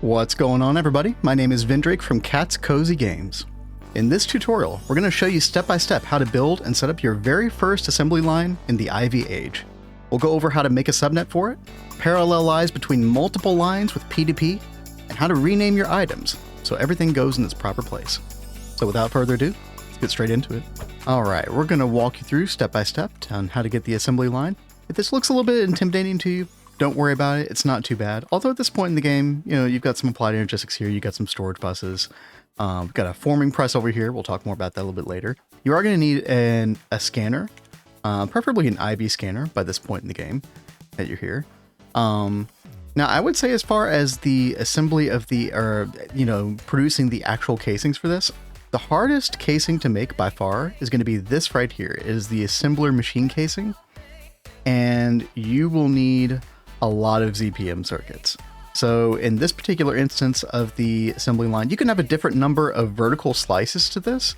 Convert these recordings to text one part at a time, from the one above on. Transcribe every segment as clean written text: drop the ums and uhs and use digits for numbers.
What's going on, everybody? My name is Vendrake from catscozygames. In this tutorial, we're going to show you step by step how to build and set up your very first assembly line in the IV age. We'll go over how to make a subnet for it, parallelize between multiple lines with P2P, and how to rename your items so everything goes in its proper place. So without further ado, let's get straight into it. Alright, we're going to walk you through step by step on how to get the assembly line. If this looks a little bit intimidating to you, don't worry about it, it's not too bad. Although at this point in the game, you've got some applied energistics here, you've got some storage buses, we've got a forming press over here, we'll talk more about that a little bit later. You are going to need a scanner, preferably an IV scanner by this point in the game that you're here. Now I would say as far as the assembly of producing the actual casings for this, the hardest casing to make by far is going to be this right here. It is the assembler machine casing, and you will need a lot of ZPM circuits. So in this particular instance of the assembly line, you can have a different number of vertical slices to this.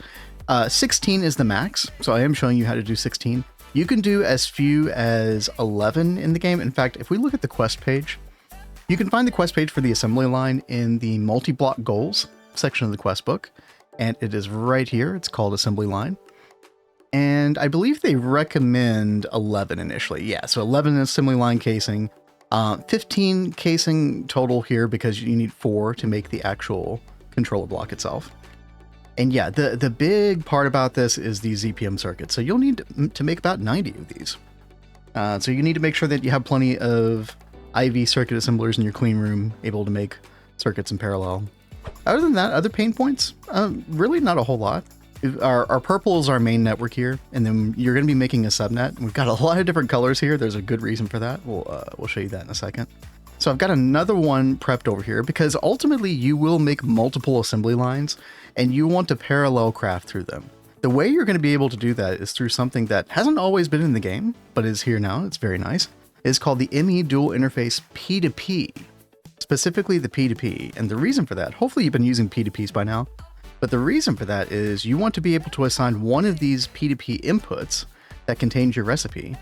16 is the max, so I am showing you how to do 16. You can do as few as 11 in the game. In fact, if we look at the quest page, you can find the quest page for the assembly line in the multi-block goals section of the quest book, and it is right here. It's called assembly line. And I believe they recommend 11 initially. Yeah, so 11 assembly line casing, 15 casing total here because you need 4 to make the actual controller block itself. And yeah, the big part about this is the ZPM circuit. So you'll need to make about 90 of these. So you need to make sure that you have plenty of IV circuit assemblers in your clean room able to make circuits in parallel. Other than that, other pain points, really not a whole lot. Our purple is our main network here, and then you're going to be making a subnet. We've got a lot of different colors here. There's a good reason for that. We'll show you that in a second. So I've got another one prepped over here because ultimately you will make multiple assembly lines and you want to parallel craft through them. The way you're going to be able to do that is through something that hasn't always been in the game, but is here now. It's very nice. It's called the ME Dual Interface P2P, specifically the P2P. And the reason for that, hopefully you've been using P2Ps by now, but the reason for that is you want to be able to assign one of these P2P inputs that contains your recipe,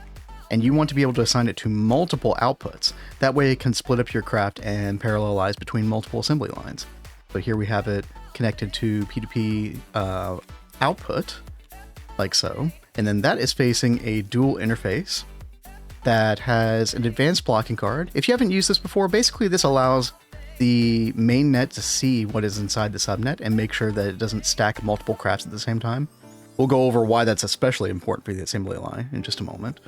and you want to be able to assign it to multiple outputs. That way it can split up your craft and parallelize between multiple assembly lines. So here we have it connected to P2P output, like so. And then that is facing a dual interface that has an advanced blocking card. If you haven't used this before, basically this allows the main net to see what is inside the subnet and make sure that it doesn't stack multiple crafts at the same time. We'll go over why that's especially important for the assembly line in just a moment.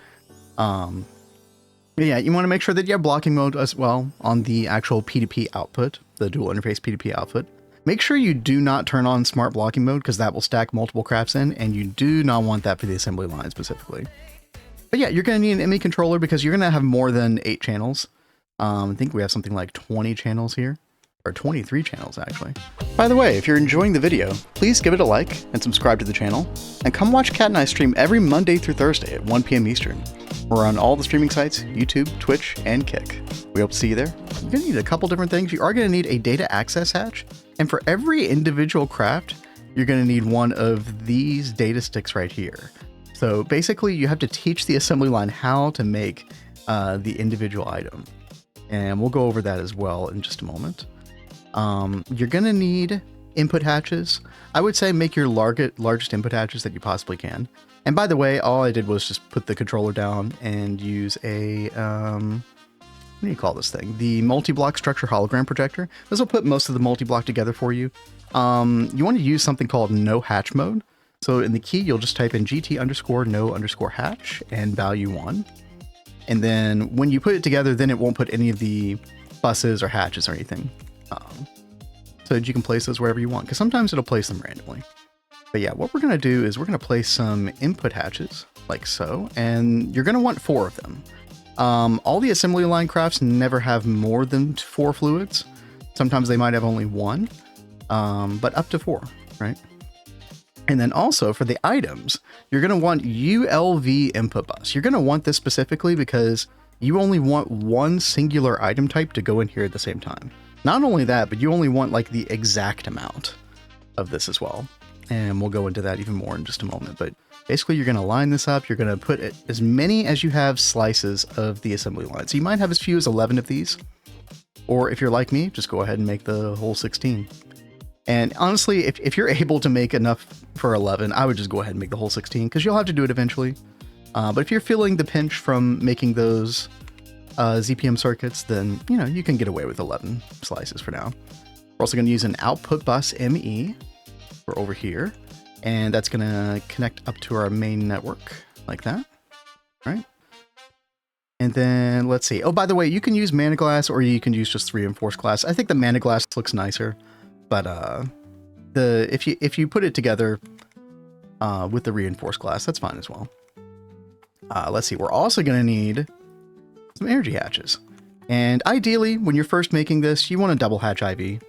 Yeah, you want to make sure that you have blocking mode as well on the actual P2P output, the dual interface P2P output. Make sure you do not turn on smart blocking mode because that will stack multiple crafts in, and you do not want that for the assembly line specifically. But yeah, you're going to need an ME controller because you're going to have more than 8 channels. I think we have something like 20 channels here, or 23 channels actually. By the way, if you're enjoying the video, please give it a like and subscribe to the channel, and come watch Cat and I stream every Monday through Thursday at 1 p.m. Eastern. We're on all the streaming sites, YouTube, Twitch, and Kick. We hope to see you there. You're going to need a couple different things. You are going to need a data access hatch, and for every individual craft, you're going to need one of these data sticks right here. So basically, you have to teach the assembly line how to make the individual item. And we'll go over that as well in just a moment. You're going to need input hatches. I would say make your largest input hatches that you possibly can. And by the way, all I did was just put the controller down and use a, what do you call this thing? The multi-block structure hologram projector. This will put most of the multi-block together for you. You want to use something called no hatch mode. So in the key, you'll just type in GT_no_hatch and value 1. And then when you put it together, then it won't put any of the buses or hatches or anything. So that you can place those wherever you want, because sometimes it'll place them randomly. But yeah, what we're going to do is we're going to place some input hatches, like so, and you're going to want 4 of them. All the assembly line crafts never have more than 4 fluids. Sometimes they might have only 1, but up to 4, right? And then also for the items, you're going to want ULV input bus. You're going to want this specifically because you only want one singular item type to go in here at the same time. Not only that, but you only want like the exact amount of this as well. And we'll go into that even more in just a moment. But basically you're going to line this up. You're going to put as many as you have slices of the assembly line. So you might have as few as 11 of these. Or if you're like me, just go ahead and make the whole 16. And honestly, if you're able to make enough for 11, I would just go ahead and make the whole 16 because you'll have to do it eventually. But if you're feeling the pinch from making those ZPM circuits, then you can get away with 11 slices for now. We're also going to use an output bus ME for over here, and that's going to connect up to our main network like that. All right. And then let's see. Oh, by the way, you can use mana glass or you can use just reinforced glass. I think the mana glass looks nicer, but if you put it together with the reinforced glass, that's fine as well. Let's see. We're also going to need some energy hatches, and ideally, when you're first making this, you want to double hatch IV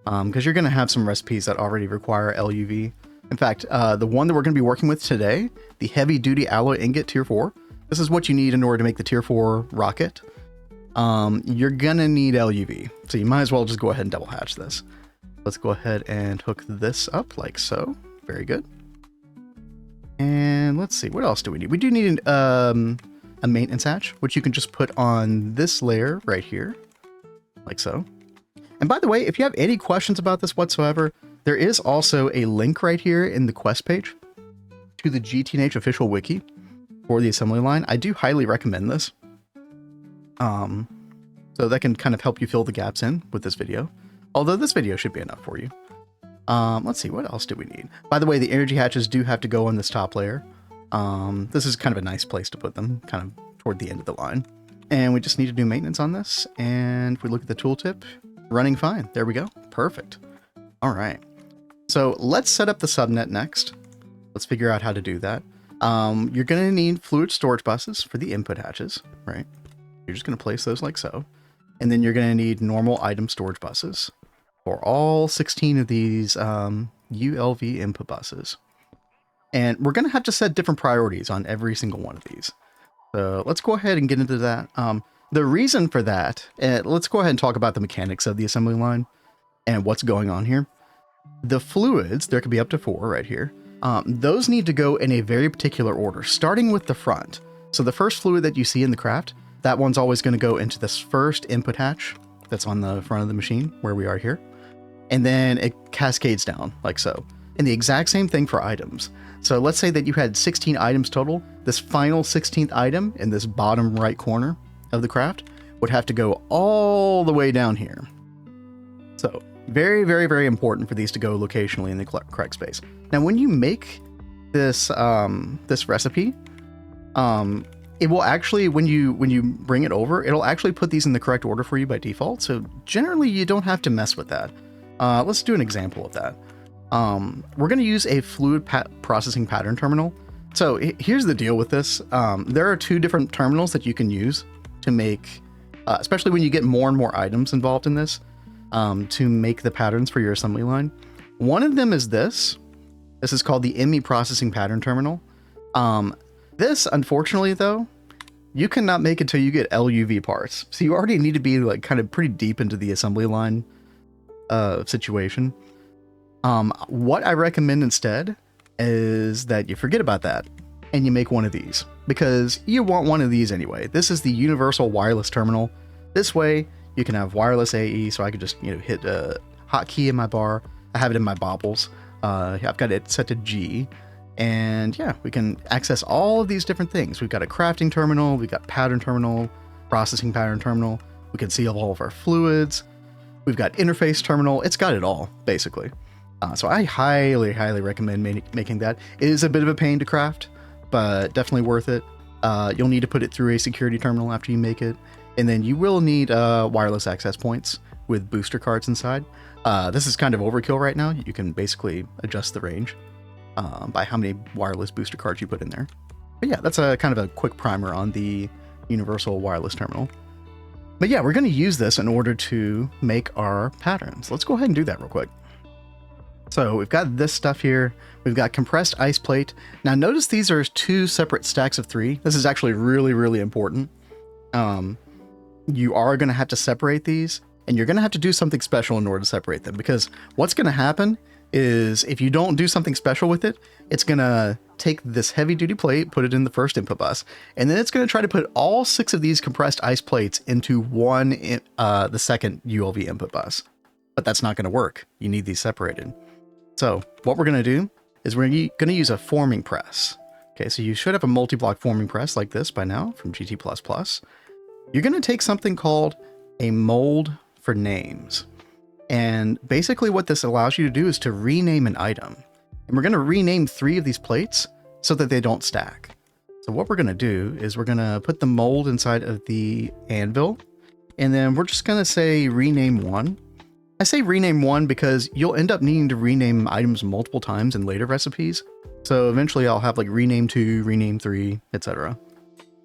because you're going to have some recipes that already require LUV. In fact, the one that we're going to be working with today, the heavy duty alloy ingot tier 4. This is what you need in order to make the tier 4 rocket. You're gonna need LUV, so you might as well just go ahead and double hatch this. Let's go ahead and hook this up like so. Very good. And let's see, what else do we need? We do need a maintenance hatch, which you can just put on this layer right here, like so. And by the way, if you have any questions about this whatsoever, there is also a link right here in the quest page to the GTNH official wiki for the assembly line. I do highly recommend this. So that can kind of help you fill the gaps in with this video. Although this video should be enough for you. Let's see, what else do we need? By the way, the energy hatches do have to go on this top layer. This is kind of a nice place to put them, kind of toward the end of the line. And we just need to do maintenance on this. And if we look at the tooltip, running fine. There we go. Perfect. All right. So let's set up the subnet next. Let's figure out how to do that. You're going to need fluid storage buses for the input hatches, right? You're just going to place those like so. And then you're going to need normal item storage buses for all 16 of these ULV input buses. And we're going to have to set different priorities on every single one of these. So let's go ahead and get into that. The reason for that, let's go ahead and talk about the mechanics of the assembly line and what's going on here. The fluids, there could be up to 4 right here. Those need to go in a very particular order, starting with the front. So the first fluid that you see in the craft, that one's always going to go into this first input hatch that's on the front of the machine, where we are here. And then it cascades down, like so. And the exact same thing for items. So let's say that you had 16 items total. This final 16th item in this bottom right corner of the craft would have to go all the way down here. So very, very, very important for these to go locationally in the correct space. Now, when you make this this recipe, it will actually, when you bring it over, it'll actually put these in the correct order for you by default. So generally, you don't have to mess with that. Let's do an example of that. We're going to use a fluid processing pattern terminal. So here's the deal with this. There are 2 different terminals that you can use to make, especially when you get more and more items involved in this, to make the patterns for your assembly line. One of them is this. This is called the ME processing pattern terminal. This, unfortunately, though, you cannot make it until you get LUV parts. So you already need to be like kind of pretty deep into the assembly line situation. What I recommend instead is that you forget about that and you make one of these, because you want one of these anyway. This is the universal wireless terminal. This way you can have wireless AE, so I could just hit a hotkey in my bar. I have it in my bobbles. I've got it set to G, and yeah, we can access all of these different things. We've got a crafting terminal, we've got pattern terminal, processing pattern terminal. We can see all of our fluids. We've got interface terminal. It's got it all, basically. So I highly, highly recommend making that. It is a bit of a pain to craft, but definitely worth it. You'll need to put it through a security terminal after you make it. And then you will need wireless access points with booster cards inside. This is kind of overkill right now. You can basically adjust the range by how many wireless booster cards you put in there. But yeah, that's a kind of a quick primer on the universal wireless terminal. But yeah, we're going to use this in order to make our patterns. Let's go ahead and do that real quick. So we've got this stuff here. We've got compressed ice plate. Now notice these are 2 separate stacks of 3. This is actually really, really important. You are going to have to separate these, and you're going to have to do something special in order to separate them, because what's going to happen is if you don't do something special with it, it's going to take this heavy duty plate, put it in the first input bus, and then it's going to try to put all 6 of these compressed ice plates into the second ULV input bus. But that's not going to work. You need these separated. So what we're going to do is we're going to use a forming press. Okay, so you should have a multi-block forming press like this by now from GT++. You're going to take something called a mold for names. And basically what this allows you to do is to rename an item. And we're going to rename 3 of these plates so that they don't stack. So what we're going to do is we're going to put the mold inside of the anvil. And then we're just going to say rename 1. I say rename 1 because you'll end up needing to rename items multiple times in later recipes. So eventually I'll have like rename 2, rename 3, etc.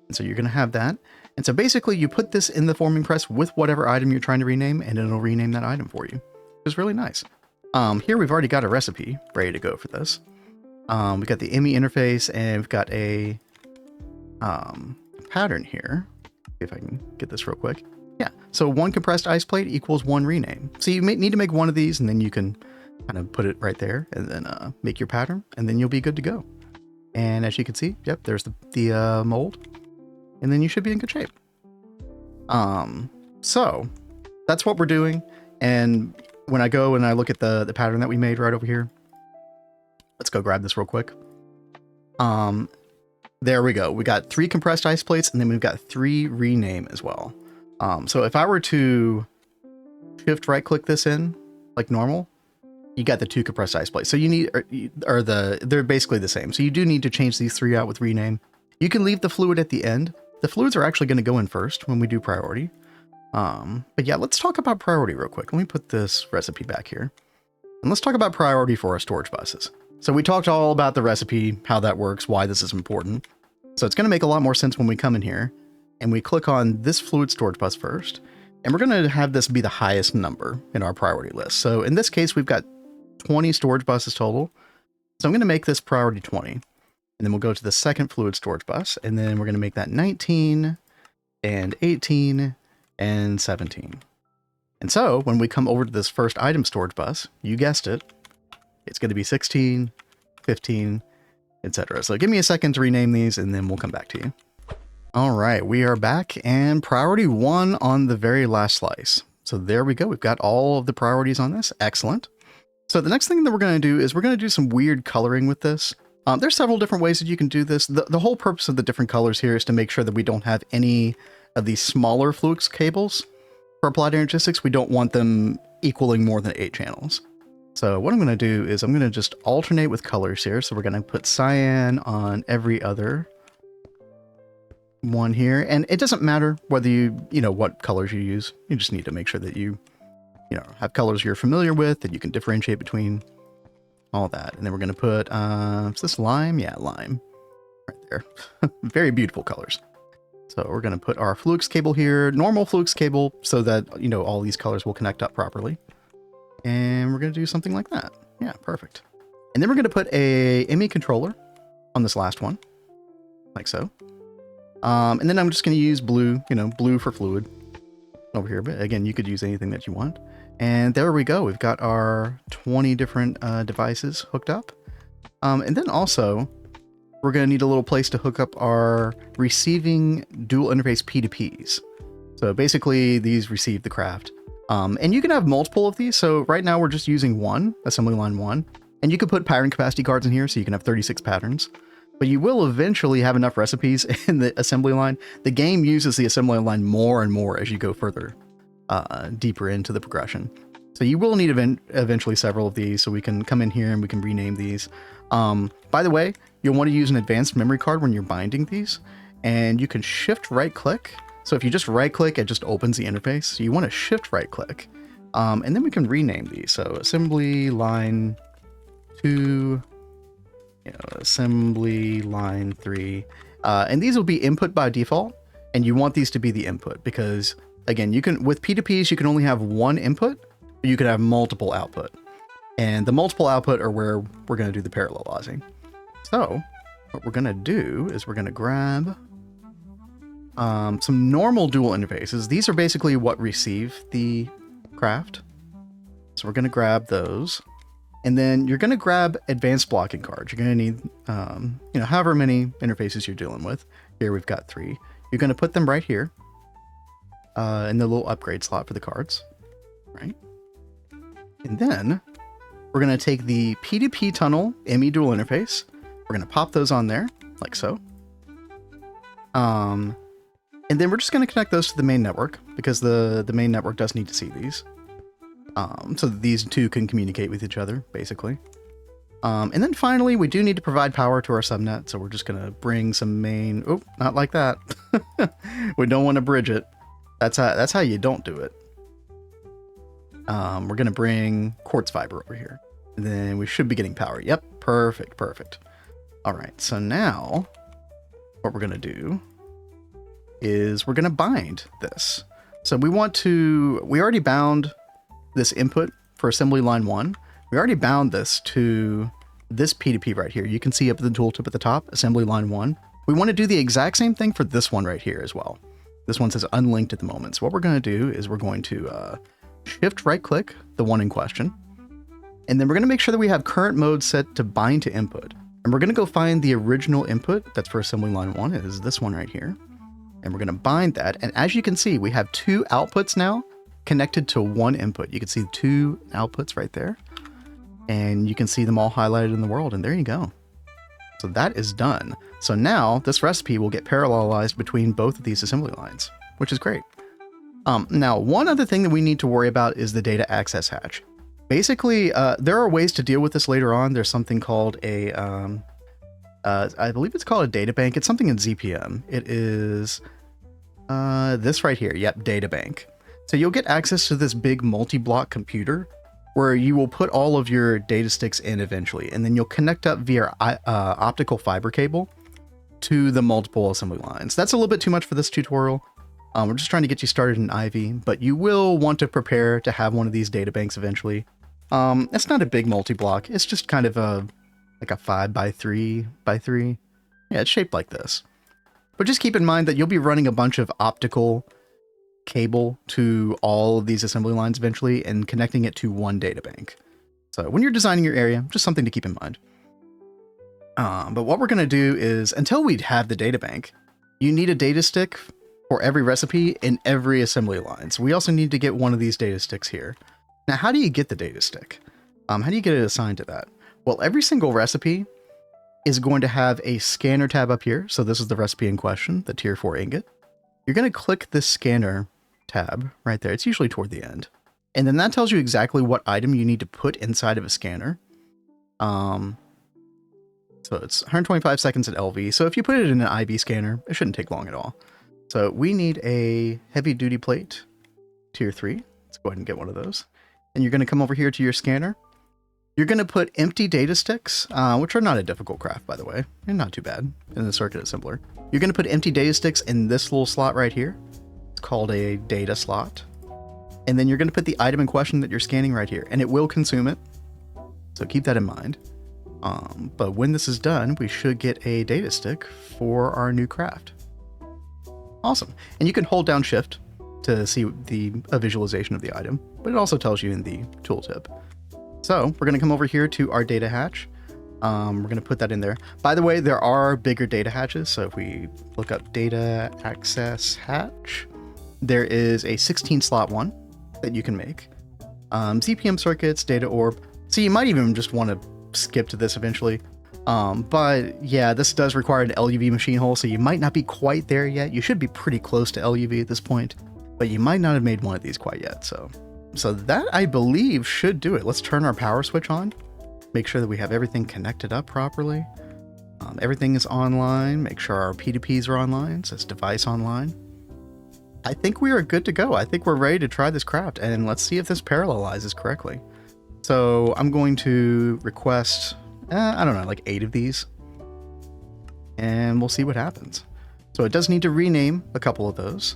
And so you're going to have that. And so basically you put this in the forming press with whatever item you're trying to rename, and it'll rename that item for you. It's really nice. Here we've already got a recipe ready to go for this. We've got the ME interface, and we've got a pattern here. See if I can get this real quick. Yeah, so 1 compressed ice plate equals 1 rename. So you may need to make 1 of these, and then you can kind of put it right there, and then make your pattern, and then you'll be good to go. And as you can see, yep, there's the mold, and then you should be in good shape. So that's what we're doing. And when I go and I look at the pattern that we made right over here, let's go grab this real quick. There we go. We got 3 compressed ice plates, and then we've got 3 rename as well. So if I were to shift right click this in like normal, you got the 2 compressed ice plates. So you need, they're basically the same. So you do need to change these 3 out with rename. You can leave the fluid at the end. The fluids are actually going to go in first when we do priority. But yeah, let's talk about priority real quick. Let me put this recipe back here. And let's talk about priority for our storage buses. So we talked all about the recipe, how that works, why this is important. So it's going to make a lot more sense when we come in here and we click on this fluid storage bus first. And we're going to have this be the highest number in our priority list. So in this case, we've got 20 storage buses total. So I'm going to make this priority 20. And then we'll go to the second fluid storage bus. And then we're going to make that 19 and 18 and 17. And so when we come over to this first item storage bus, you guessed it, it's going to be 16, 15, etc. So give me a second to rename these, and then we'll come back to you. All right, we are back, and priority 1 on the very last slice. So there we go. We've got all of the priorities on this. Excellent. So the next thing that we're going to do is we're going to do some weird coloring with this. There's several different ways that you can do this. The whole purpose of the different colors here is to make sure that we don't have any of these smaller flux cables. For applied energistics, we don't want them equaling more than 8 channels. So what I'm going to do is I'm going to just alternate with colors here. So we're going to put cyan on every other one here. And it doesn't matter whether you know, what colors you use. You just need to make sure that you have colors you're familiar with, that you can differentiate between, all that. And then we're going to put, is this lime? Yeah, lime. Right there. Very beautiful colors. So we're going to put our flux cable here, normal flux cable, so that, all these colors will connect up properly. And we're going to do something like that. Yeah, perfect. And then we're going to put a ME controller on this last one, like so. And then I'm just going to use blue, blue for fluid over here. But again, you could use anything that you want. And there we go. We've got our 20 different devices hooked up. And then also, we're going to need a little place to hook up our receiving dual interface P2Ps. So basically, these receive the craft. And you can have multiple of these. So right now, we're just using 1, assembly line 1. And you could put pattern capacity cards in here, so you can have 36 patterns. But you will eventually have enough recipes in the assembly line. The game uses the assembly line more and more as you go further deeper into the progression. So you will need eventually several of these, so we can come in here and we can rename these. By the way, you'll want to use an advanced memory card when you're binding these, and you can shift right click. So if you just right click, it just opens the interface. So you want to shift right click, and then we can rename these. So assembly line 2, assembly line 3, and these will be input by default, and you want these to be the input because, again, you can, with P2Ps, you can only have 1 input, but you can have multiple output. And the multiple output are where we're going to do the parallelizing. So what we're going to do is we're going to grab some normal dual interfaces. These are basically what receive the craft. So we're going to grab those. And then you're going to grab advanced blocking cards. You're going to need, however many interfaces you're dealing with. Here we've got 3. You're going to put them right here in the little upgrade slot for the cards, right? And then we're going to take the P2P tunnel ME dual interface. We're going to pop those on there like so. And then we're just going to connect those to the main network because the main network does need to see these. So that these two can communicate with each other, basically. And then finally, we do need to provide power to our subnet, so we're just going to bring some main... Oh, not like that. We don't want to bridge it. That's how you don't do it. We're going to bring quartz fiber over here. And then we should be getting power. Yep, perfect, perfect. All right, so now what we're going to do is we're going to bind this. So we already bound this input for assembly line 1. We already bound this to this P2P right here. You can see up the tooltip at the top, assembly line 1. We want to do the exact same thing for this one right here as well. This one says unlinked at the moment. So what we're going to do is we're going to shift right click the one in question. And then we're going to make sure that we have current mode set to bind to input. And we're going to go find the original input that's for assembly line 1. It is this one right here. And we're going to bind that. And as you can see, we have 2 outputs now connected to 1 input. You can see 2 outputs right there. And you can see them all highlighted in the world. And there you go. So that is done. So now this recipe will get parallelized between both of these assembly lines, which is great. Now, one other thing that we need to worry about is the data access hatch. Basically, there are ways to deal with this later on. There's something called a, I believe it's called a data bank. It's something in ZPM. It is this right here. Yep, data bank. So you'll get access to this big multi-block computer where you will put all of your data sticks in eventually, and then you'll connect up via optical fiber cable to the multiple assembly lines. That's a little bit too much for this tutorial. We're just trying to get you started in Ivy, but you will want to prepare to have one of these data banks eventually. It's not a big multi-block. It's just kind of like a 5x3x3. Yeah, it's shaped like this. But just keep in mind that you'll be running a bunch of optical cable to all of these assembly lines eventually and connecting it to one data bank. So when you're designing your area, just something to keep in mind. But what we're going to do is, until we have the data bank, you need a data stick for every recipe in every assembly line. So we also need to get one of these data sticks here. Now, how do you get the data stick? How do you get it assigned to that? Well, every single recipe is going to have a scanner tab up here. So this is the recipe in question, the tier 4 ingot. You're going to click this scanner tab right there. It's usually toward the end. And then that tells you exactly what item you need to put inside of a scanner. So it's 125 seconds at LV. So if you put it in an IV scanner, it shouldn't take long at all. So we need a heavy duty plate, tier 3. Let's go ahead and get one of those. And you're going to come over here to your scanner. You're going to put empty data sticks, which are not a difficult craft, by the way. And not too bad in the circuit assembler. You're going to put empty data sticks in this little slot right here. It's called a data slot. And then you're going to put the item in question that you're scanning right here, and it will consume it. So keep that in mind. But when this is done, we should get a data stick for our new craft. Awesome. And you can hold down shift to see a visualization of the item, but it also tells you in the tooltip. So we're going to come over here to our data hatch. We're going to put that in there. By the way, there are bigger data hatches. So if we look up data access hatch, there is a 16 slot one that you can make. ZPM circuits, data orb. So you might even just want to skip to this eventually. But yeah, this does require an LUV machine hole, so you might not be quite there yet. You should be pretty close to LUV at this point, but you might not have made one of these quite yet. So that, I believe, should do it. Let's turn our power switch on. Make sure that we have everything connected up properly. Everything is online. Make sure our P2Ps are online. It says device online. I think we are good to go. I think we're ready to try this craft, and let's see if this parallelizes correctly. So I'm going to request, I don't know, like 8 of these, and we'll see what happens. So it does need to rename a couple of those.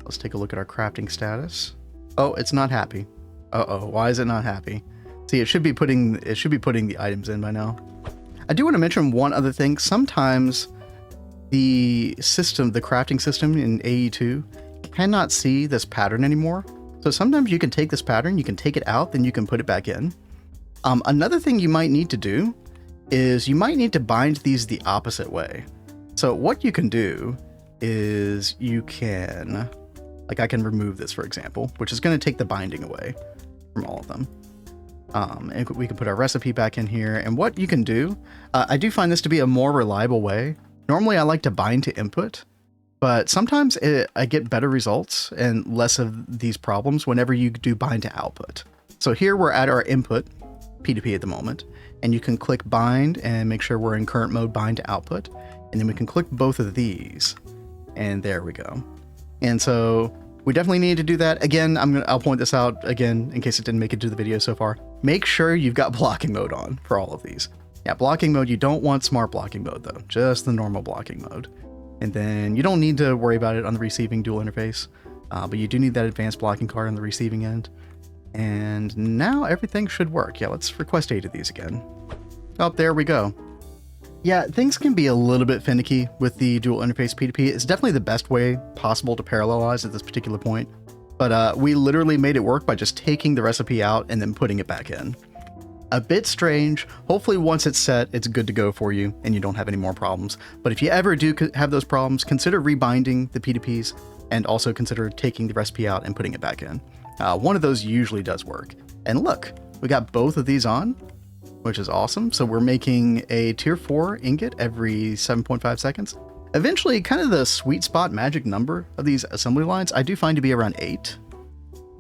Let's take a look at our crafting status. Oh, it's not happy. Uh-oh, why is it not happy? See, it should be putting the items in by now. I do want to mention one other thing. Sometimes the crafting system in AE2 cannot see this pattern anymore. So sometimes you can take this pattern, you can take it out, then you can put it back in. Another thing you might need to do is you might need to bind these the opposite way. So what you can do is you can, like I can remove this, for example, which is going to take the binding away from all of them. And we can put our recipe back in here. And what you can do, I do find this to be a more reliable way. Normally I like to bind to input, but sometimes I get better results and less of these problems whenever you do bind to output. So here we're at our input P2P at the moment, and you can click bind and make sure we're in current mode bind to output. And then we can click both of these, and there we go. And so we definitely need to do that. Again, I'll point this out again in case it didn't make it to the video so far. Make sure you've got blocking mode on for all of these. Yeah, blocking mode, you don't want smart blocking mode though, just the normal blocking mode. And then you don't need to worry about it on the receiving dual interface, but you do need that advanced blocking card on the receiving end. And now everything should work. Yeah, let's request 8 of these again. Oh, there we go. Yeah, things can be a little bit finicky with the dual interface P2P. It's definitely the best way possible to parallelize at this particular point. But we literally made it work by just taking the recipe out and then putting it back in. A bit strange. Hopefully once it's set, it's good to go for you and you don't have any more problems. But if you ever do have those problems, consider rebinding the P2Ps and also consider taking the recipe out and putting it back in. One of those usually does work. And look, we got both of these on, which is awesome. So we're making a tier 4 ingot every 7.5 seconds. Eventually, kind of the sweet spot magic number of these assembly lines, I do find to be around 8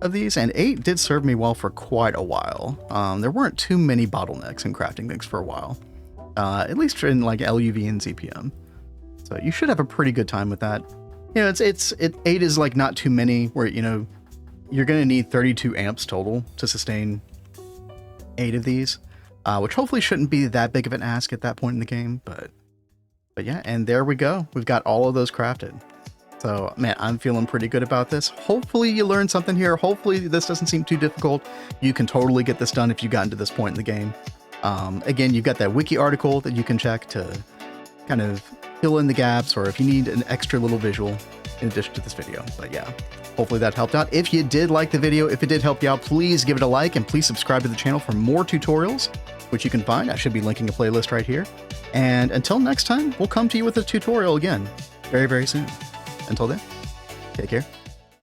of these, and 8 did serve me well for quite a while. There weren't too many bottlenecks in crafting things for a while, at least in like LUV and ZPM. So you should have a pretty good time with that. You know, 8 is like not too many where, you know, you're going to need 32 amps total to sustain 8 of these. Which hopefully shouldn't be that big of an ask at that point in the game, but yeah, and there we go. We've got all of those crafted. So, man, I'm feeling pretty good about this. Hopefully you learned something here. Hopefully this doesn't seem too difficult. You can totally get this done if you got to this point in the game. Again, you've got that wiki article that you can check to kind of fill in the gaps, or if you need an extra little visual in addition to this video. But yeah, hopefully that helped out. If you did like the video, if it did help you out, please give it a like and please subscribe to the channel for more tutorials, which you can find. I should be linking a playlist right here. And until next time, we'll come to you with a tutorial again very, very soon. Until then, take care.